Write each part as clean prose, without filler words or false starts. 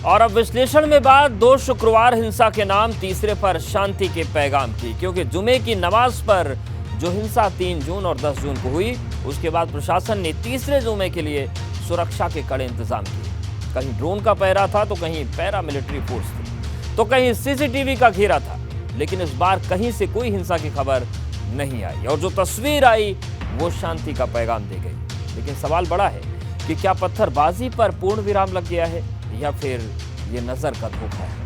और अब विश्लेषण में बात 2 शुक्रवार हिंसा के नाम, तीसरे पर शांति के पैगाम की। क्योंकि जुमे की नमाज पर जो हिंसा 3 जून और 10 जून को हुई, उसके बाद प्रशासन ने तीसरे जुमे के लिए सुरक्षा के कड़े इंतजाम किए। कहीं ड्रोन का पहरा था तो कहीं पैरामिलिट्री फोर्स थी, तो कहीं सीसीटीवी का घेरा था। लेकिन इस बार कहीं से कोई हिंसा की खबर नहीं आई और जो तस्वीर आई वो शांति का पैगाम दे गई। लेकिन सवाल बड़ा है कि क्या पत्थरबाजी पर पूर्ण विराम लग गया है या फिर ये नजर का धोखा है।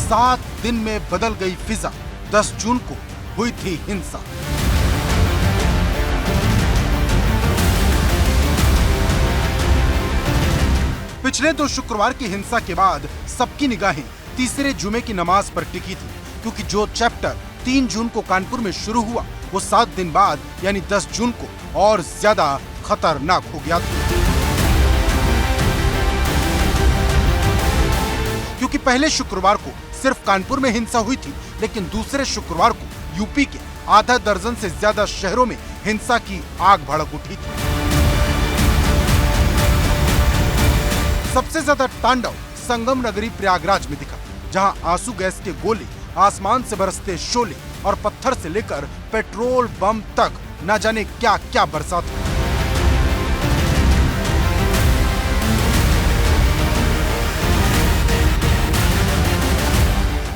सात दिन में बदल गई फिजा, 10 जून को हुई थी हिंसा। पिछले 2 शुक्रवार की हिंसा के बाद सबकी निगाहें तीसरे जुमे की नमाज पर टिकी थी, क्योंकि जो चैप्टर 3 जून को कानपुर में शुरू हुआ वो 7 दिन बाद यानी 10 जून को और ज्यादा खतरनाक हो गया था। क्योंकि पहले शुक्रवार को सिर्फ कानपुर में हिंसा हुई थी, लेकिन दूसरे शुक्रवार को यूपी के आधा दर्जन से ज्यादा शहरों में हिंसा की आग भड़क उठी थी। सबसे ज्यादा तांडव संगम नगरी प्रयागराज में दिखा, जहां आंसू गैस के गोले, आसमान से बरसते शोले और पत्थर से लेकर पेट्रोल बम तक न जाने क्या क्या बरसा था।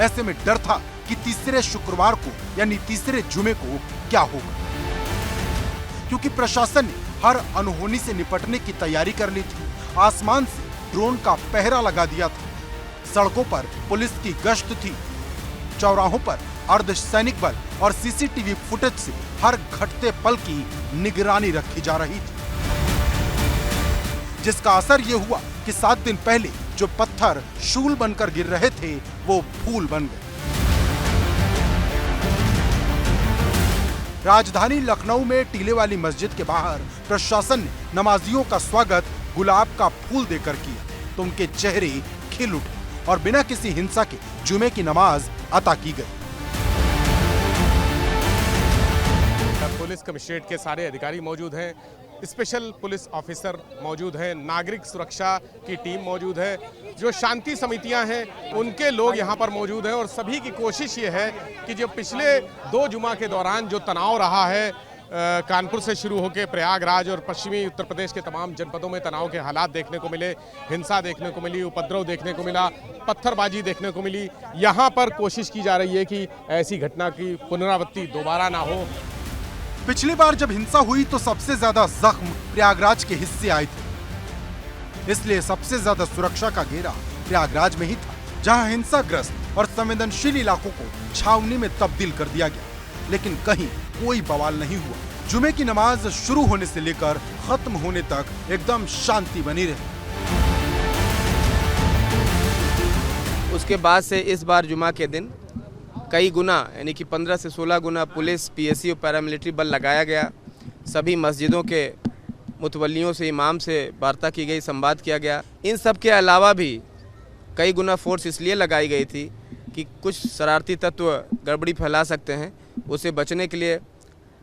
ऐसे में डर था कि तीसरे शुक्रवार को यानी तीसरे जुमे को क्या होगा, क्योंकि प्रशासन ने हर अनहोनी से निपटने की तैयारी कर ली थी। आसमान से ड्रोन का पहरा लगा दिया था, सड़कों पर पुलिस की गश्त थी, चौराहों पर अर्धसैनिक बल और सीसीटीवी फुटेज से हर घटते पल की निगरानी रखी जा रही थी, जिसका असर ये हुआ कि 7 दिन पहले जो पत्थर शूल बनकर गिर रहे थे वो फूल बन गए। राजधानी लखनऊ में टीले वाली मस्जिद के बाहर प्रशासन ने नमाजियों का स्वागत गुलाब का फूल देकर किया, तो उनके चेहरे खिल उठे और बिना किसी हिंसा के जुमे की नमाज अता की गई। पुलिस कमिश्नरेट के सारे अधिकारी मौजूद हैं, स्पेशल पुलिस ऑफिसर मौजूद हैं, नागरिक सुरक्षा की टीम मौजूद है, जो शांति समितियां हैं उनके लोग यहां पर मौजूद हैं और सभी की कोशिश ये है कि जो पिछले 2 जुमा के दौरान जो तनाव रहा है, कानपुर से शुरू होकर प्रयागराज और पश्चिमी उत्तर प्रदेश के तमाम जनपदों में तनाव के हालात देखने को मिले, हिंसा देखने को मिली, उपद्रव देखने को मिला, पत्थरबाजी देखने को मिली। यहाँ पर कोशिश की जा रही है कि ऐसी घटना की पुनरावृत्ति दोबारा ना हो। पिछली बार जब हिंसा हुई तो सबसे ज्यादा जख्म प्रयागराज के हिस्से आए थे, इसलिए सबसे ज्यादा सुरक्षा का घेरा प्रयागराज में ही था, जहां हिंसाग्रस्त और संवेदनशील इलाकों को छावनी में तब्दील कर दिया गया। लेकिन कहीं कोई बवाल नहीं हुआ। जुमे की नमाज शुरू होने से लेकर खत्म होने तक एकदम शांति बनी रही। उसके बाद से इस बार जुमा के दिन कई गुना यानी कि 15 से 16 गुना पुलिस, पीएसी और पैरामिलिट्री बल लगाया गया। सभी मस्जिदों के मुतवल्लियों से, इमाम से वार्ता की गई, संवाद किया गया। इन सब के अलावा भी कई गुना फोर्स इसलिए लगाई गई थी कि कुछ शरारती तत्व गड़बड़ी फैला सकते हैं, उसे बचने के लिए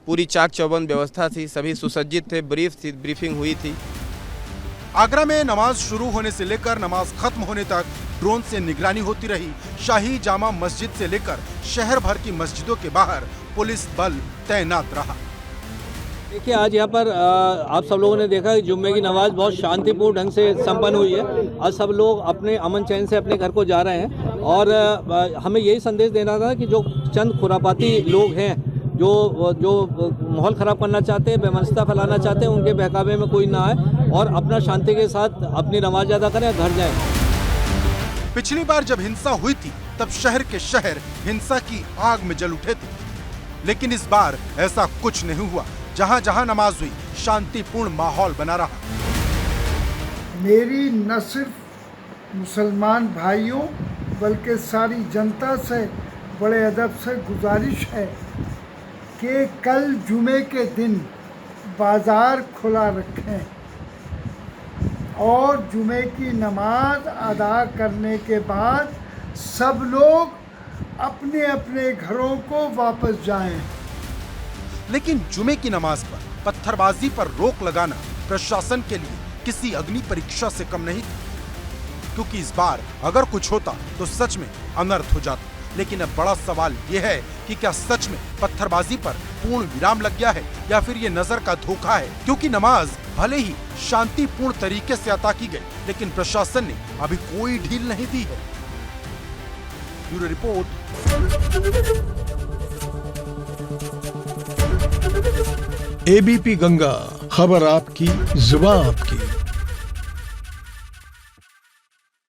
पूरी चाक चौबंद व्यवस्था थी। सभी सुसज्जित थे, ब्रीफिंग हुई थी। आगरा में नमाज शुरू होने से लेकर नमाज खत्म होने तक ड्रोन से निगरानी होती रही। शाही जामा मस्जिद से लेकर शहर भर की मस्जिदों के बाहर पुलिस बल तैनात रहा। देखिए, आज यहाँ पर आप सब लोगों ने देखा कि जुम्मे की नमाज बहुत शांतिपूर्ण ढंग से संपन्न हुई है और सब लोग अपने अमन चैन से अपने घर को जा रहे हैं। और हमें यही संदेश देना था कि जो चंद खुरापाती लोग हैं, जो माहौल ख़राब करना चाहते हैं, बेमनस्ता फैलाना चाहते हैं, उनके बहकावे में कोई ना आए और अपना शांति के साथ अपनी नमाज अदा करें, घर जाएं। पिछली बार जब हिंसा हुई थी तब शहर के शहर हिंसा की आग में जल उठे थे, लेकिन इस बार ऐसा कुछ नहीं हुआ। जहां जहां नमाज हुई, शांतिपूर्ण माहौल बना रहा। मेरी न सिर्फ मुसलमान भाइयों बल्कि सारी जनता से बड़े अदब से गुजारिश है कि कल जुमे के दिन बाज़ार खुला रखें और जुमे की नमाज अदा करने के बाद सब लोग अपने अपने घरों को वापस जाएं। लेकिन जुमे की नमाज पर पत्थरबाजी पर रोक लगाना प्रशासन के लिए किसी अग्नि परीक्षा से कम नहीं था, क्योंकि इस बार अगर कुछ होता तो सच में अनर्थ हो जाता। लेकिन अब बड़ा सवाल यह है कि क्या सच में पत्थरबाजी पर पूर्ण विराम लग गया है या फिर ये नजर का धोखा है, क्योंकि नमाज भले ही शांतिपूर्ण तरीके से अदा की गई, लेकिन प्रशासन ने अभी कोई ढील नहीं दी है। Bureau report. एबीपी गंगा, खबर आपकी, जुबान आपकी।